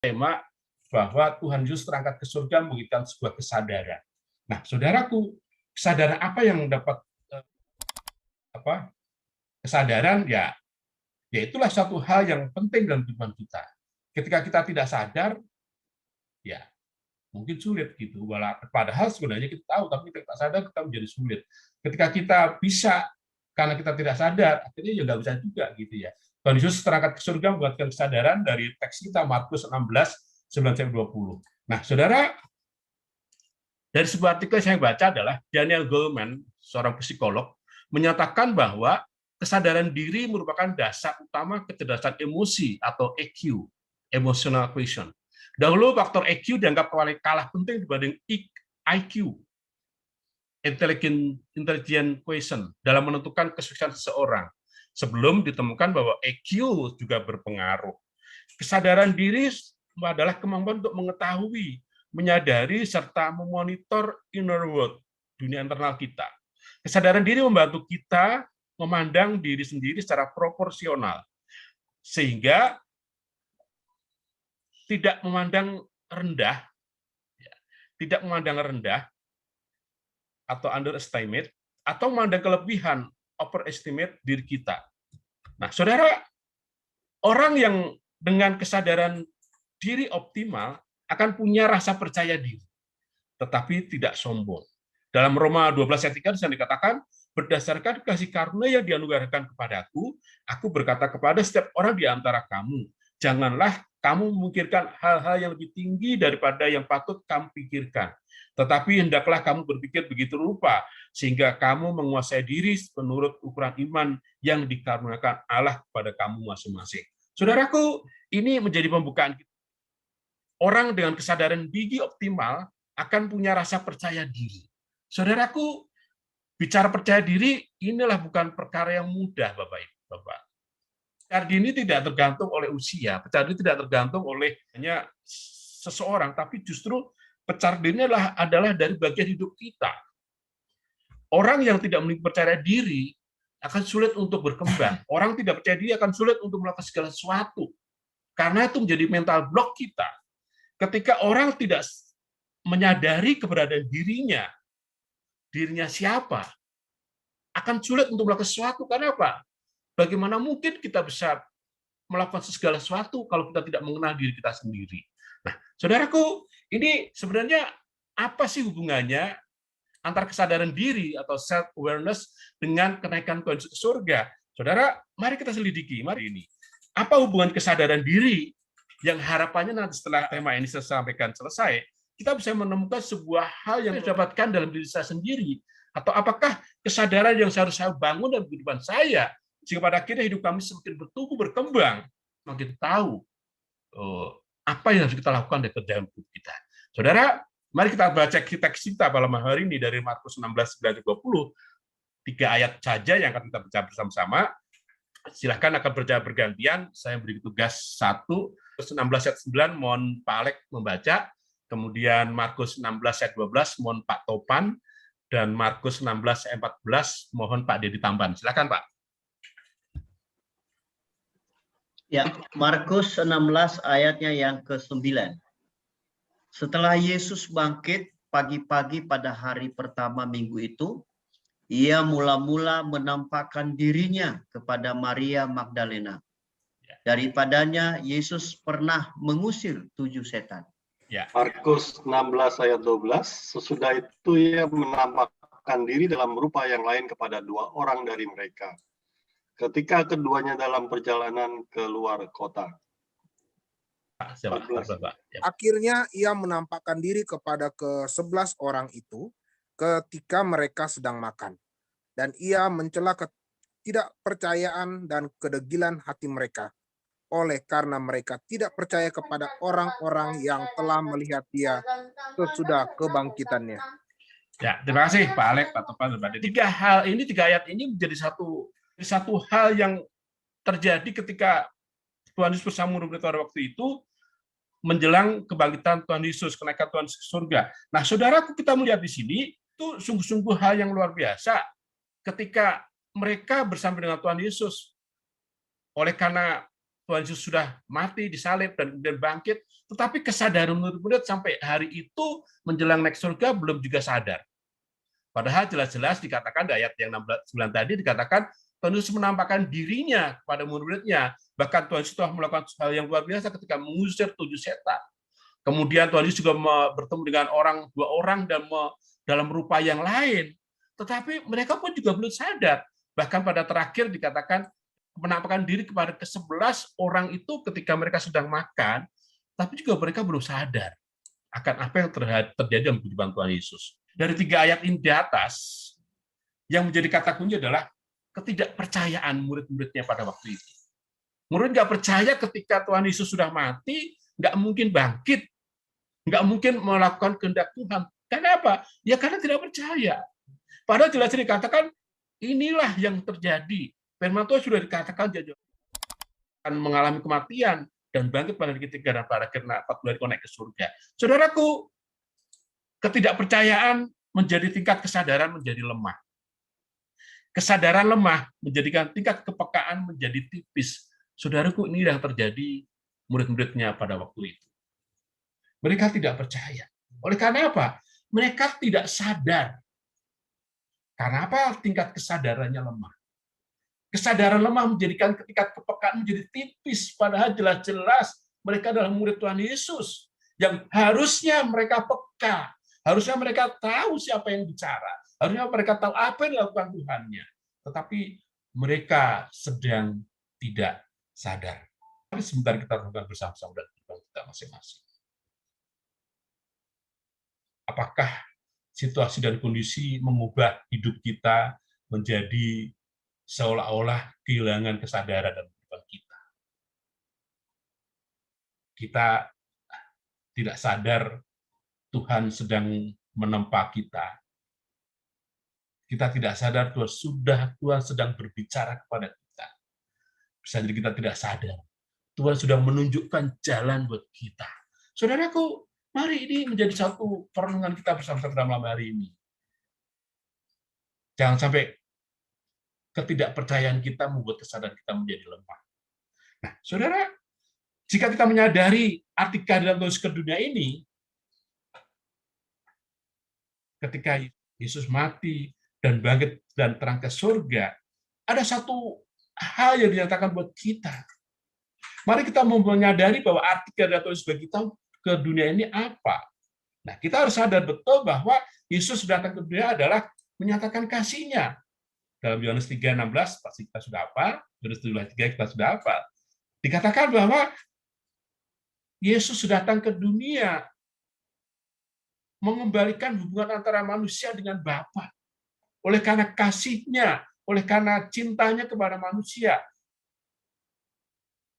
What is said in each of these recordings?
tema bahwa Tuhan Yesus terangkat ke surga memberikan sebuah kesadaran. Nah, saudaraku, kesadaran apa yang dapat kesadaran ya, itulah satu hal yang penting dalam kehidupan kita. Ketika kita tidak sadar, ya mungkin sulit gitu. Padahal sebenarnya kita tahu, tapi kita tidak sadar kita menjadi sulit. Ketika kita bisa karena kita tidak sadar, akhirnya ya nggak bisa juga gitu ya. Tuhan Yesus terangkat ke surga membuatkan kesadaran dari teks kita Markus 16:9-20. Nah, saudara, dari sebuah artikel yang saya baca adalah Daniel Goleman, seorang psikolog, menyatakan bahwa kesadaran diri merupakan dasar utama kecerdasan emosi atau EQ, emotional quotient. Dahulu faktor EQ dianggap kalah penting dibanding IQ, intelligent quotient, dalam menentukan kesuksesan seseorang. Sebelum ditemukan bahwa EQ juga berpengaruh. Kesadaran diri adalah kemampuan untuk mengetahui, menyadari, serta memonitor inner world, dunia internal kita. Kesadaran diri membantu kita memandang diri sendiri secara proporsional, sehingga tidak memandang rendah, atau underestimate, atau memandang kelebihan, overestimate diri kita. Nah, saudara, orang yang dengan kesadaran diri optimal akan punya rasa percaya diri, tetapi tidak sombong. Dalam Roma 12:3 dikatakan, berdasarkan kasih karunia yang dianugerahkan kepadaku, aku berkata kepada setiap orang di antara kamu, janganlah kamu memikirkan hal-hal yang lebih tinggi daripada yang patut kamu pikirkan. Tetapi hendaklah kamu berpikir begitu rupa, sehingga kamu menguasai diri menurut ukuran iman yang dikaruniakan Allah kepada kamu masing-masing. Saudaraku, ini menjadi pembukaan kita. Orang dengan kesadaran diri optimal akan punya rasa percaya diri. Saudaraku, bicara percaya diri, inilah bukan perkara yang mudah, Bapak. Percaya diri tidak tergantung oleh usia, percaya diri tidak tergantung oleh hanya seseorang, tapi justru percaya diri adalah dari bagian hidup kita. Orang yang tidak memiliki percaya diri akan sulit untuk berkembang. Orang tidak percaya diri akan sulit untuk melakukan segala sesuatu. Karena itu menjadi mental block kita. Ketika orang tidak menyadari keberadaan dirinya siapa, akan sulit untuk melakukan sesuatu. Karena apa? Bagaimana mungkin kita bisa melakukan segala sesuatu kalau kita tidak mengenal diri kita sendiri? Nah, saudaraku, ini sebenarnya apa sih hubungannya antara kesadaran diri atau self-awareness dengan kenaikan Tuhan Yesus ke surga? Saudara, mari kita selidiki mari ini. Apa hubungan kesadaran diri yang harapannya nanti setelah tema ini saya sampaikan selesai, kita bisa menemukan sebuah hal yang didapatkan dalam diri saya sendiri, atau apakah kesadaran yang harus saya bangun dalam kehidupan saya, sehingga pada akhirnya hidup kami semakin bertumbuh, berkembang, semakin tahu apa yang harus kita lakukan dalam hidup kita. Saudara, mari kita baca teks kita malam hari ini dari Markus 16:9-20, 3 ayat saja yang akan kita baca bersama-sama. Silahkan akan berjalan bergantian. Saya beri tugas 1, 16 ayat 9, mohon Pak Alek membaca. Kemudian Markus 16 ayat 12, mohon Pak Topan. Dan Markus 16 ayat 14, mohon Pak Dedi Tamban. Silakan Pak. Ya, Markus 16 ayatnya yang ke-9. Setelah Yesus bangkit pagi-pagi pada hari pertama minggu itu, ia mula-mula menampakkan dirinya kepada Maria Magdalena. Daripadanya Yesus pernah mengusir 7 setan. Ya. Markus 16 ayat 12, sesudah itu ia menampakkan diri dalam rupa yang lain kepada 2 orang dari mereka, ketika keduanya dalam perjalanan ke luar kota. Akhirnya ia menampakkan diri kepada ke-11 orang itu ketika mereka sedang makan. Dan ia mencela ketidakpercayaan dan kedegilan hati mereka, oleh karena mereka tidak percaya kepada orang-orang yang telah melihat dia sesudah kebangkitannya. Ya, terima kasih Pak Alek, Pak Topan, Pak Dedi. 3 ayat ini menjadi satu hal yang terjadi ketika Tuhan Yesus bersama murid-murid pada waktu itu menjelang kebangkitan Tuhan Yesus, kenaikan Tuhan Yesus ke surga. Nah, saudaraku, kita melihat di sini itu sungguh-sungguh hal yang luar biasa ketika mereka bersama dengan Tuhan Yesus. Oleh karena Tuhan Yesus sudah mati, disalib, dan kemudian bangkit, tetapi kesadaran murid-murid sampai hari itu menjelang naik surga belum juga sadar. Padahal jelas-jelas dikatakan di ayat yang 9 tadi dikatakan Tuhan Yesus menampakkan dirinya kepada murid-muridnya. Bahkan Tuhan Yesus telah melakukan hal yang luar biasa ketika mengusir 7 setan. Kemudian Tuhan Yesus juga bertemu dengan dua orang dan dalam rupa yang lain. Tetapi mereka pun juga belum sadar. Bahkan pada terakhir dikatakan menampakkan diri kepada ke-11 orang itu ketika mereka sedang makan, tapi juga mereka belum sadar akan apa yang terjadi dalam kehidupan Tuhan Yesus. Dari 3 ayat ini di atas, yang menjadi kata kunci adalah ketidakpercayaan murid-muridnya pada waktu itu. Murid nggak percaya ketika Tuhan Yesus sudah mati, nggak mungkin bangkit, nggak mungkin melakukan kehendak Tuhan. Kenapa? Ya karena tidak percaya. Padahal jelas dikatakan, inilah yang terjadi. Firman Tuhan sudah dikatakan akan mengalami kematian dan bangkit pada hari ketiga dan pada akhir 40 hari naik ke surga. Saudaraku, ketidakpercayaan menjadi tingkat kesadaran menjadi lemah. Kesadaran lemah menjadikan tingkat kepekaan menjadi tipis. Saudaraku, ini yang terjadi murid-muridnya pada waktu itu. Mereka tidak percaya. Oleh karena apa? Mereka tidak sadar. Karena apa? Tingkat kesadarannya lemah. Kesadaran lemah menjadikan tingkat kepekaan menjadi tipis, padahal jelas-jelas mereka adalah murid Tuhan Yesus yang harusnya mereka peka, harusnya mereka tahu siapa yang bicara, harusnya mereka tahu apa yang dilakukan Tuhannya, tetapi mereka sedang tidak sadar. Mari sebentar kita renungkan bersama-sama dan kita masing-masing. Apakah situasi dan kondisi mengubah hidup kita menjadi seolah-olah kehilangan kesadaran dalam kehidupan kita? Kita tidak sadar Tuhan sedang menempa kita. Kita tidak sadar Tuhan sedang berbicara kepada kita. Bisa jadi kita tidak sadar. Tuhan sudah menunjukkan jalan buat kita. Saudaraku, mari ini menjadi satu perenungan kita bersama-sama dalam malam hari ini. Jangan sampai ketidakpercayaan kita membuat kesadaran kita menjadi lemah. Nah, saudara, jika kita menyadari arti kehadiran Tuhan ke dunia ini, ketika Yesus mati dan bangkit dan terang ke surga, ada satu hal yang dinyatakan buat kita. Mari kita menyadari bahwa arti kehadiran Tuhan bagi kita ke dunia ini apa. Nah, kita harus sadar betul bahwa Yesus datang ke dunia adalah menyatakan kasih-Nya. Dalam Yohanes 3:16 pasti kita sudah hafal, Yohanes 17:3 kita sudah hafal. Dikatakan bahwa Yesus datang ke dunia mengembalikan hubungan antara manusia dengan Bapa. Oleh karena kasih-Nya, oleh karena cintanya kepada manusia.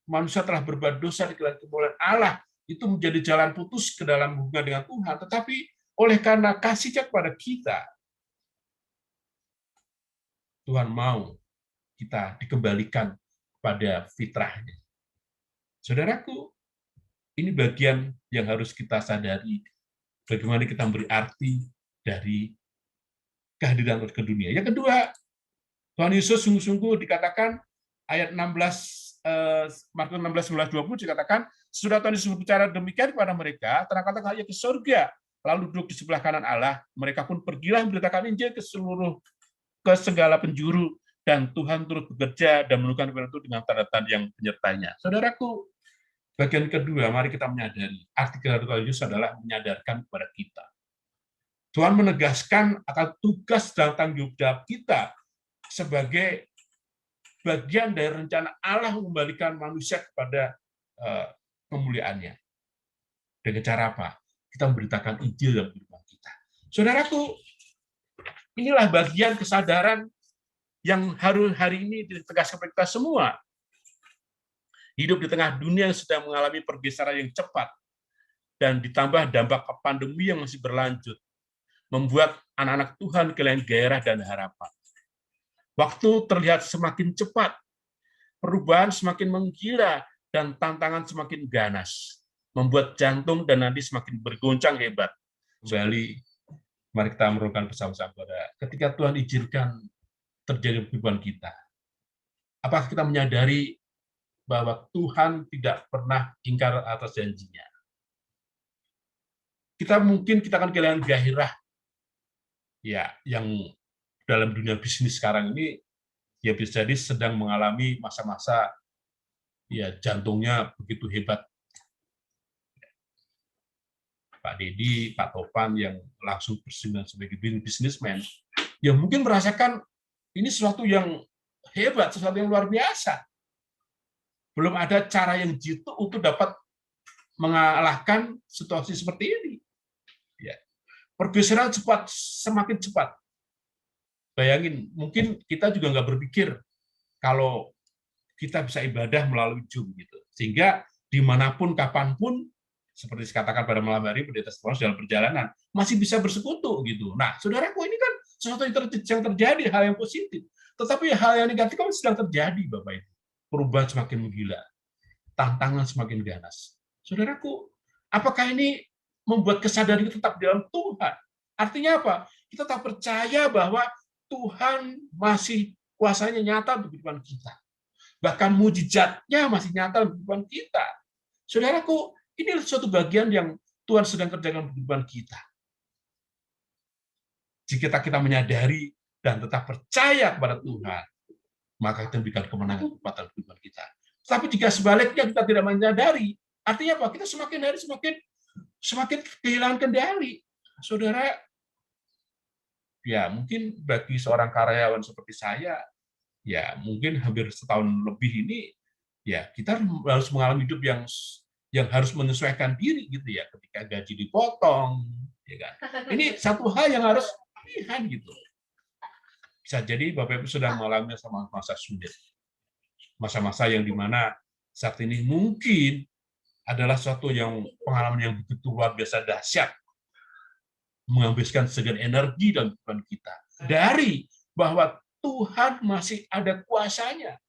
Manusia telah berbuat dosa di dalam kemuliaan Allah, itu menjadi jalan putus ke dalam hubungan dengan Tuhan. Tetapi oleh karena kasih-Nya kepada kita, Tuhan mau kita dikembalikan pada fitrahnya. Saudaraku, ini bagian yang harus kita sadari, bagaimana kita memberi arti dari kehadiran ke dunia. Yang kedua, Tuhan Yesus sungguh-sungguh dikatakan ayat 16, Markus 16:19-20 dikatakan, sesudah Tuhan Yesus berbicara demikian kepada mereka, terangkatlah ia ke surga, lalu duduk di sebelah kanan Allah. Mereka pun pergilah memberitakan Injil ke segala penjuru, dan Tuhan turut bekerja dan menunjukkan kepada itu dengan tanda-tanda yang menyertainya. Saudaraku, bagian kedua, mari kita menyadari arti kehadiran Tuhan Yesus adalah menyadarkan kepada kita. Tuhan menegaskan akan tugas dan tanggung jawab kita sebagai bagian dari rencana Allah mengembalikan manusia kepada kemuliaannya. Dengan cara apa? Kita memberitakan Injil dalam kehidupan kita. Saudaraku, inilah bagian kesadaran yang hari ini ditegaskan kepada kita semua. Hidup di tengah dunia yang sedang mengalami pergeseran yang cepat, dan ditambah dampak pandemi yang masih berlanjut, membuat anak-anak Tuhan kehilangan gairah dan harapan. Waktu terlihat semakin cepat, perubahan semakin menggila, dan tantangan semakin ganas, membuat jantung dan nadi semakin bergoncang hebat. Kembali, mari kita merenungkan bersama-sama ketika Tuhan izinkan terjadi kehidupan kita. Apakah kita menyadari bahwa Tuhan tidak pernah ingkar atas janjinya. Kita akan kehilangan gairah, ya, yang dalam dunia bisnis sekarang ini ya bisa jadi sedang mengalami masa-masa ya jantungnya begitu hebat. Pak Dedi, Pak Topan yang langsung bersinggungan sebagai bisnismen, yang mungkin merasakan ini sesuatu yang hebat, sesuatu yang luar biasa. Belum ada cara yang jitu untuk dapat mengalahkan situasi seperti ini. Ya. Pergeseran cepat, semakin cepat. Bayangin, mungkin kita juga nggak berpikir kalau kita bisa ibadah melalui Zoom gitu. Sehingga dimanapun, kapanpun, seperti dikatakan pada malam hari, pendeta Stefanus dalam perjalanan masih bisa bersekutu gitu. Nah, saudaraku, ini kan sesuatu yang terjadi, hal yang positif. Tetapi hal yang negatif kan sedang terjadi, Bapak Ibu. Perubahan semakin menggila, tantangan semakin ganas. Saudaraku, apakah ini membuat kesadaran kita tetap dalam Tuhan? Artinya apa? Kita tetap percaya bahwa Tuhan masih kuasanya nyata di kehidupan kita. Bahkan mujizatnya masih nyata di kehidupan kita. Saudaraku, ini suatu bagian yang Tuhan sedang kerjakan di kehidupan kita. Jika kita menyadari dan tetap percaya kepada Tuhan, maka kita memberikan kemenangan kekuatan kehidupan kita. Tapi jika sebaliknya kita tidak menyadari, artinya apa? Kita semakin hari semakin kehilangan kendali. Saudara, ya mungkin bagi seorang karyawan seperti saya, ya mungkin hampir setahun lebih ini, ya kita harus mengalami hidup yang harus menyesuaikan diri gitu ya, ketika gaji dipotong, ya kan. Ini satu hal yang harus pilihan gitu. Bisa jadi Bapak Ibu sedang mengalami masa sulit, masa-masa yang dimana saat ini mungkin adalah suatu yang pengalaman yang begitu luar biasa dahsyat, menghabiskan segala energi dan kehidupan kita dari bahwa Tuhan masih ada kuasanya.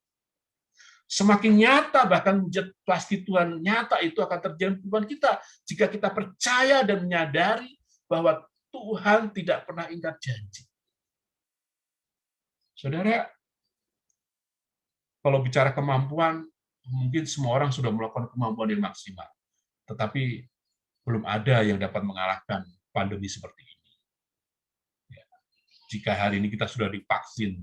Semakin nyata, bahkan pasti Tuhan nyata itu akan terjadi di kehidupan kita jika kita percaya dan menyadari bahwa Tuhan tidak pernah ingkar janji. Saudara, kalau bicara kemampuan, mungkin semua orang sudah melakukan kemampuan yang maksimal, tetapi belum ada yang dapat mengalahkan pandemi seperti ini. Ya. Jika hari ini kita sudah divaksin,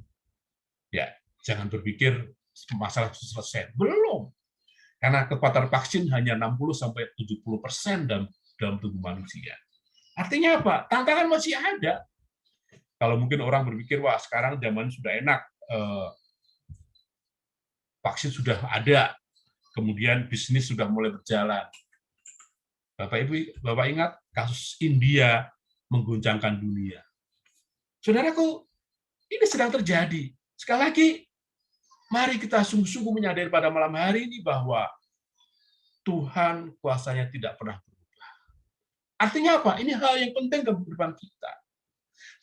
ya jangan berpikir masalah itu selesai. Belum. Karena kekuatan vaksin hanya 60-70% dalam tubuh manusia. Artinya apa? Tantangan masih ada. Kalau mungkin orang berpikir, wah sekarang zaman sudah enak, vaksin sudah ada, kemudian bisnis sudah mulai berjalan. Bapak ingat kasus India mengguncangkan dunia. Saudaraku, ini sedang terjadi. Sekali lagi, mari kita sungguh-sungguh menyadari pada malam hari ini bahwa Tuhan kuasanya tidak pernah berubah. Artinya apa? Ini hal yang penting dalam kehidupan kita.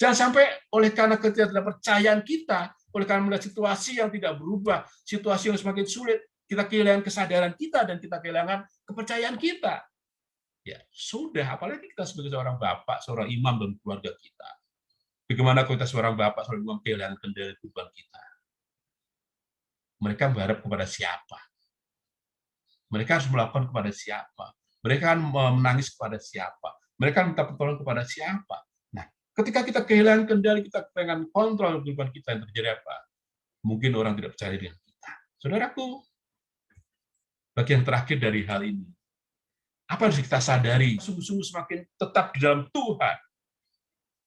Jangan sampai oleh karena ketidakpercayaan kita, oleh karena melihat situasi yang tidak berubah, situasi yang semakin sulit, kita kehilangan kesadaran kita dan kita kehilangan kepercayaan kita. Ya sudah, apalagi kita sebagai seorang bapak, seorang imam dan keluarga kita. Bagaimana kalau kita seorang bapak, seorang imam kehilangan kendali kehidupan kita? Mereka berharap kepada siapa? Mereka harus melakukan kepada siapa? Mereka menangis kepada siapa? Mereka minta pertolongan kepada siapa? Nah, ketika kita kehilangan kendali, kita kehilangan kontrol kehidupan kita, yang terjadi apa? Mungkin orang tidak percaya dengan kita. Saudaraku, bagian terakhir dari hal ini, apa harus kita sadari? Sungguh-sungguh semakin tetap di dalam Tuhan.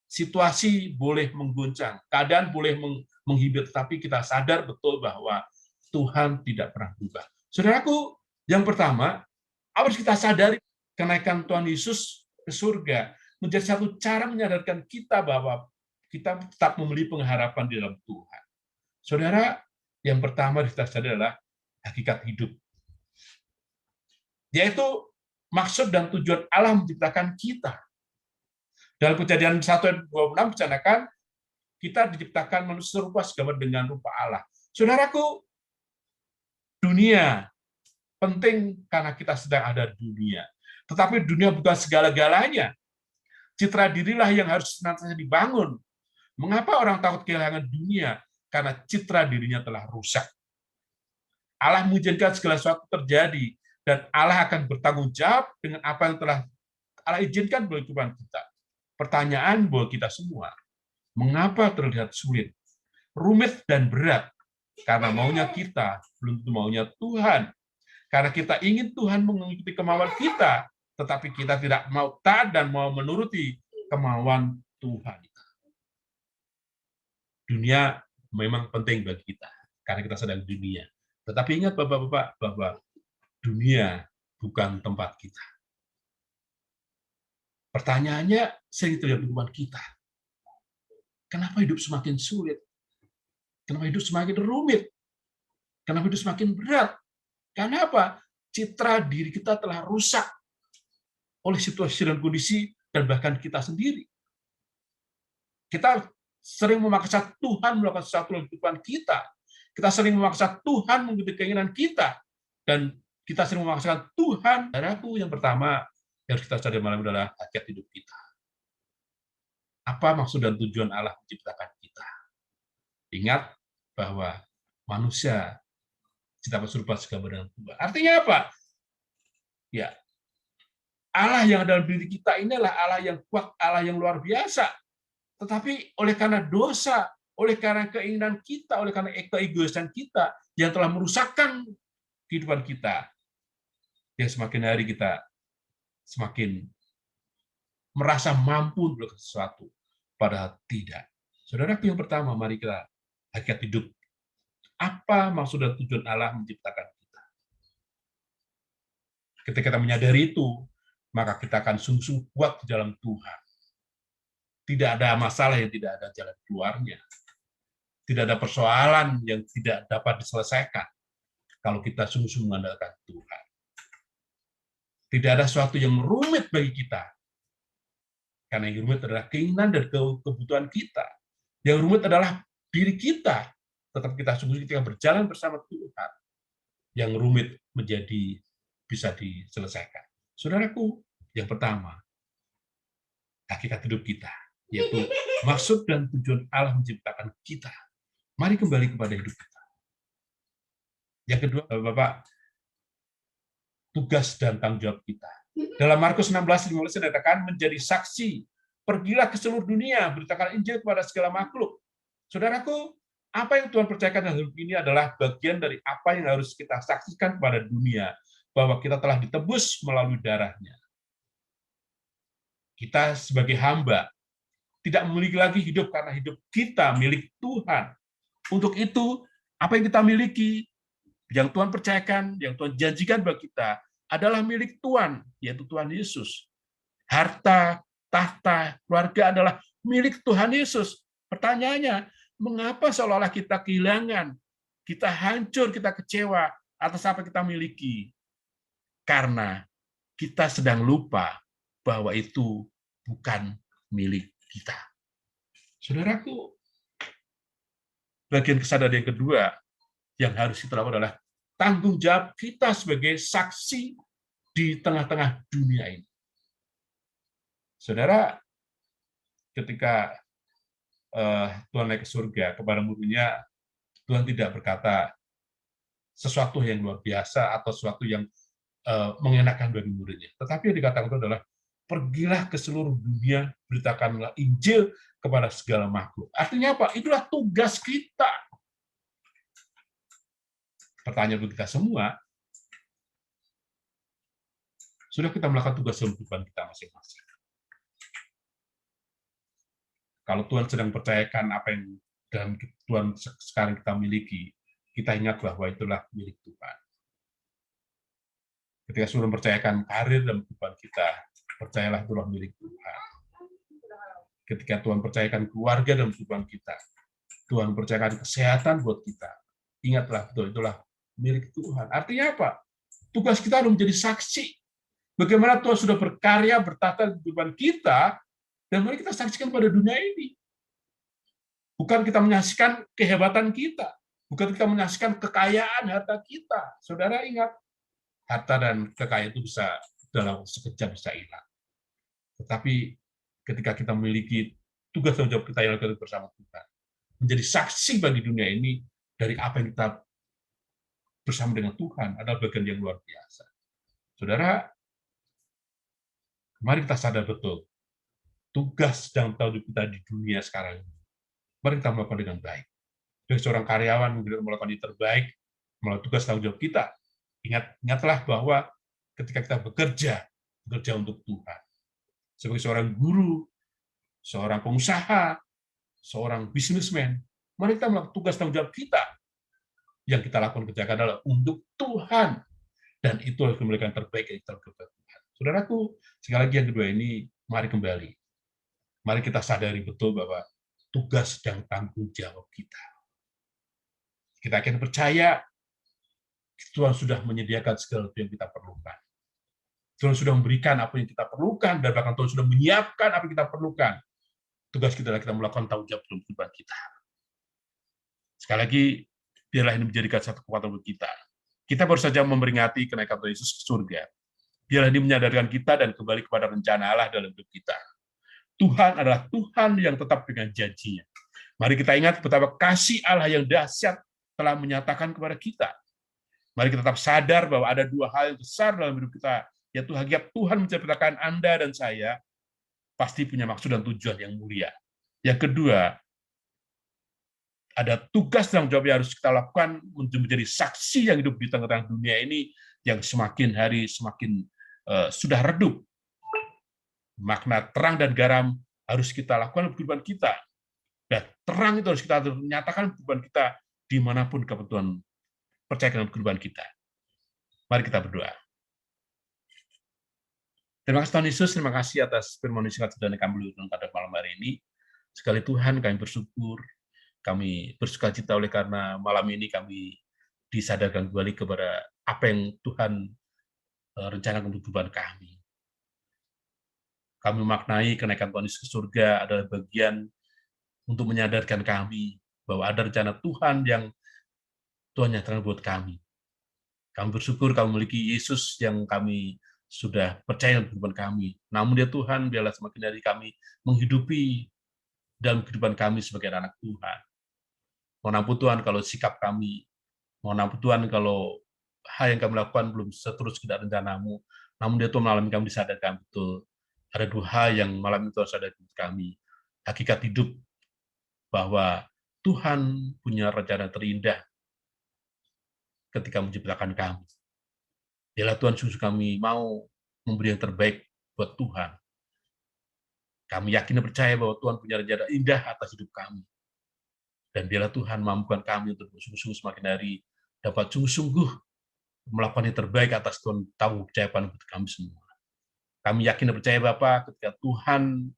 Situasi boleh mengguncang, keadaan boleh menghibur, tetapi kita sadar betul bahwa Tuhan tidak pernah berubah. Saudaraku, yang pertama, harus kita sadari kenaikan Tuhan Yesus ke surga menjadi satu cara menyadarkan kita bahwa kita tetap memiliki pengharapan di dalam Tuhan. Saudara, yang pertama kita sadari adalah hakikat hidup. Yaitu maksud dan tujuan Allah menciptakan kita. Dalam Kejadian 1:26 menceritakan kita diciptakan manusia serupa segambar dengan rupa Allah. Saudaraku, dunia penting karena kita sedang ada di dunia. Tetapi dunia bukan segala-galanya. Citra dirilah yang harus senantiasa dibangun. Mengapa orang takut kehilangan dunia? Karena citra dirinya telah rusak. Allah mengizinkan segala sesuatu terjadi, dan Allah akan bertanggung jawab dengan apa yang telah Allah izinkan bagi kehidupan kita. Pertanyaan buat kita semua, mengapa terlihat sulit, rumit, dan berat? Karena maunya kita, belum tentu maunya Tuhan. Karena kita ingin Tuhan mengikuti kemauan kita, tetapi kita tidak mau taat dan mau menuruti kemauan Tuhan. Dunia memang penting bagi kita, karena kita sedang di dunia. Tetapi ingat Bapak-Bapak, bahwa dunia bukan tempat kita. Pertanyaannya, sering terjadi di kehidupan kita. Kenapa hidup semakin sulit? Kenapa hidup semakin rumit? Kenapa hidup semakin berat? Karena apa? Citra diri kita telah rusak oleh situasi dan kondisi, dan bahkan kita sendiri. Kita sering memaksa Tuhan melakukan sesuatu dalam kehidupan kita. Kita sering memaksa Tuhan mengikuti keinginan kita. Dan kita sering memaksakan Tuhan. Saudaraku, yang pertama yang harus kita cari malam adalah hakikat hidup kita. Apa maksud dan tujuan Allah menciptakan kita? Ingat bahwa manusia diciptakan serupa segambar dengan Tuhan. Artinya apa? Ya, Allah yang ada dalam diri kita ini adalah Allah yang kuat, Allah yang luar biasa. Tetapi oleh karena dosa, oleh karena keinginan kita, oleh karena keegoisan kita yang telah merusakkan kehidupan kita, yang semakin hari kita semakin merasa mampu melakukan sesuatu, padahal tidak. Saudaraku, yang pertama, mari kita hakikat hidup. Apa maksud dan tujuan Allah menciptakan kita? Ketika kita menyadari itu, maka kita akan sungguh-sungguh kuat di dalam Tuhan. Tidak ada masalah yang tidak ada jalan keluarnya. Tidak ada persoalan yang tidak dapat diselesaikan kalau kita sungguh-sungguh mengandalkan Tuhan. Tidak ada sesuatu yang rumit bagi kita. Karena yang rumit adalah keinginan dan kebutuhan kita. Yang rumit adalah diri kita. Tetap kita sungguh ketika berjalan bersama Tuhan. Yang rumit menjadi bisa diselesaikan. Saudaraku, yang pertama, hakikat hidup kita, yaitu maksud dan tujuan Allah menciptakan kita. Mari kembali kepada hidup kita. Yang kedua, Bapak, tugas dan tanggung jawab kita. Dalam Markus 16:15 dikatakan menjadi saksi, pergilah ke seluruh dunia, beritakan Injil kepada segala makhluk. Saudaraku, apa yang Tuhan percayakan dalam hidup ini adalah bagian dari apa yang harus kita saksikan kepada dunia, bahwa kita telah ditebus melalui darahnya. Kita sebagai hamba tidak memiliki lagi hidup karena hidup kita milik Tuhan. Untuk itu, apa yang kita miliki, yang Tuhan percayakan, yang Tuhan janjikan bagi kita, adalah milik Tuhan, yaitu Tuhan Yesus. Harta, tahta, keluarga adalah milik Tuhan Yesus. Pertanyaannya, mengapa seolah-olah kita kehilangan, kita hancur, kita kecewa atas apa kita miliki? Karena kita sedang lupa bahwa itu bukan milik kita. Saudaraku, bagian kesadaran yang kedua yang harus kita lakukan adalah tanggung jawab kita sebagai saksi di tengah-tengah dunia ini. Saudara, ketika Tuhan naik ke surga, kepada muridnya, Tuhan tidak berkata sesuatu yang luar biasa atau sesuatu yang mengenakan bagi muridnya. Tetapi yang dikatakan itu adalah, pergilah ke seluruh dunia, beritakanlah Injil kepada segala makhluk. Artinya apa? Itulah tugas kita. Pertanyaan bagi kita semua, sudah kita melakukan tugas dalam kehidupan kita masing-masing? Kalau Tuhan sedang percayakan apa yang dalam Tuhan sekarang kita miliki, kita ingat bahwa itulah milik Tuhan. Ketika Tuhan mempercayakan karir dalam kehidupan kita, percayalah itulah milik Tuhan. Ketika Tuhan percayakan keluarga dalam kehidupan kita, Tuhan percayakan kesehatan buat kita, ingatlah betul itulah milik Tuhan. Artinya apa? Tugas kita adalah menjadi saksi. Bagaimana Tuhan sudah berkarya, bertata di kehidupan kita, dan mari kita saksikan pada dunia ini. Bukan kita menyaksikan kehebatan kita, bukan kita menyaksikan kekayaan harta kita. Saudara ingat, harta dan kekayaan itu bisa dalam sekejap bisa hilang. Tetapi ketika kita memiliki tugas dan jawab kita yang lakukan bersama Tuhan, menjadi saksi bagi dunia ini dari apa yang kita bersama dengan Tuhan adalah bagian yang luar biasa. Saudara, mari kita sadar betul tugas dan tanggung jawab kita di dunia sekarang ini. Mari kita melakukan dengan baik. Dari seorang karyawan melakukan yang terbaik, melalui tugas tanggung jawab kita. Ingatlah bahwa ketika kita bekerja untuk Tuhan. Sebagai seorang guru, seorang pengusaha, seorang bisnismen, mari kita melakukan tugas tanggung jawab kita. Yang kita lakukan kerjakan adalah untuk Tuhan. Dan itu harus memberikan terbaik yang kita lakukan Tuhan. Saudaraku, sekali lagi yang kedua ini, mari kembali. Mari kita sadari betul bahwa tugas dan tanggung jawab kita. Kita akan percaya Tuhan sudah menyediakan segala yang kita perlukan. Tuhan sudah memberikan apa yang kita perlukan, dan bahkan Tuhan sudah menyiapkan apa yang kita perlukan. Tugas kita adalah kita melakukan tanggung jawab dalam kehidupan kita. Sekali lagi, biarlah ini menjadikan satu kekuatan bagi kita. Kita baru saja memperingati kenaikan Tuhan Yesus ke surga. Biarlah ini menyadarkan kita dan kembali kepada rencana Allah dalam hidup kita. Tuhan adalah Tuhan yang tetap dengan janjinya. Mari kita ingat betapa kasih Allah yang dahsyat telah menyatakan kepada kita. Mari kita tetap sadar bahwa ada dua hal yang besar dalam hidup kita, yaitu hakikat Tuhan menciptakan Anda dan saya pasti punya maksud dan tujuan yang mulia. Yang kedua, ada tugas dan jawab yang harus kita lakukan untuk menjadi saksi yang hidup di tengah-tengah dunia ini yang semakin hari semakin sudah redup. Makna terang dan garam harus kita lakukan dalam kehidupan kita. Dan terang itu harus kita nyatakan kehidupan kita dimanapun Tuhan percayakan dalam kehidupan kita. Mari kita berdoa. Terima kasih Tuhan Yesus, terima kasih atas firman yang singkat dan kami berikan pada malam hari ini. Sekali Tuhan kami bersyukur, kami bersukacita oleh karena malam ini kami disadarkan kembali kepada apa yang Tuhan rencanakan untuk kehidupan kami. Kami maknai kenaikan Tuhan Yesus ke surga adalah bagian untuk menyadarkan kami bahwa ada rencana Tuhan yang Tuhan nyatakan buat kami. Kami bersyukur kami memiliki Yesus yang kami sudah percaya dalam kehidupan kami. Namun dia Tuhan, biarlah semakin hari kami menghidupi dalam kehidupan kami sebagai anak Tuhan. Mohon ampun Tuhan kalau sikap kami, mohon ampun Tuhan kalau hal yang kami lakukan belum seterus sekedar rencanamu. Namun dia Tuhan malam kami disadarkan betul. Ada dua hal yang malam itu harus ada di kami. Hakikat hidup bahwa Tuhan punya rencana terindah ketika menciptakan kami. Biarlah Tuhan sungguh kami mau memberi yang terbaik buat Tuhan. Kami yakin dan percaya bahwa Tuhan punya rencana indah atas hidup kami. Dan biarlah Tuhan mampukan kami untuk sungguh-sungguh semakin hari dapat sungguh-sungguh melakukan yang terbaik atas Tuhan tanggung jawab untuk kami semua. Kami yakin dan percaya Bapa, ketika Tuhan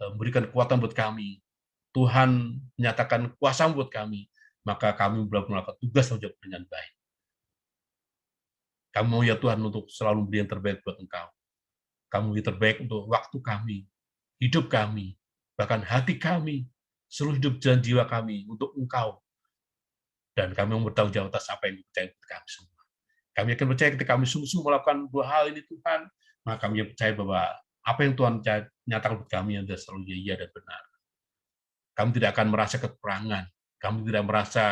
memberikan kekuatan buat kami, Tuhan menyatakan kuasa buat kami, maka kami melakukan tugas dan jawab dengan baik. Kami mau ya Tuhan untuk selalu memberi yang terbaik buat Engkau. Kamu yang terbaik untuk waktu kami, hidup kami, bahkan hati kami, seluruh hidup dan jiwa kami untuk Engkau. Dan kami mau bertanggung jawab atas apa yang dipercaya kepada kami semua. Kami akan percaya ketika kami sungguh-sungguh melakukan dua hal ini Tuhan, maka kami percaya bahwa apa yang Tuhan nyatakan kepada kami adalah selalu iya dan benar. Kami tidak akan merasa kekurangan, kami tidak merasa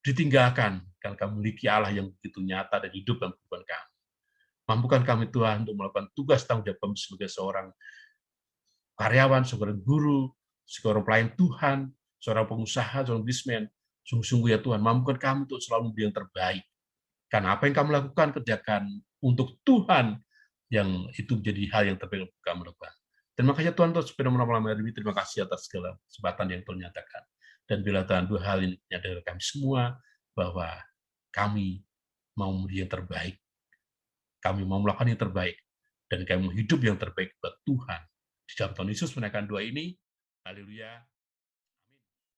ditinggalkan, karena kami memiliki Allah yang begitu nyata dan hidup dalam kehidupan kami. Mampukan kami Tuhan untuk melakukan tugas tanggung jawab kami sebagai seorang karyawan, seorang guru, seorang pelayan Tuhan, seorang pengusaha, seorang bisnismen. Sungguh-sungguh ya Tuhan, mampukan kami untuk selalu memberi yang terbaik. Karena apa yang kami lakukan, kerjakan untuk Tuhan, yang itu menjadi hal yang terbaik untuk kami lakukan. Terima kasih Tuhan atas firman malam hari ini. Terima kasih atas segala kesempatan yang Tuhan nyatakan. Dan bila Tuhan dua hal ini menyadari kami semua bahwa kami mau memberi yang terbaik, kami mau melakukan yang terbaik, dan kami mau hidup yang terbaik buat Tuhan. Di dalam Tuhan Yesus menaikkan doa ini, haleluya.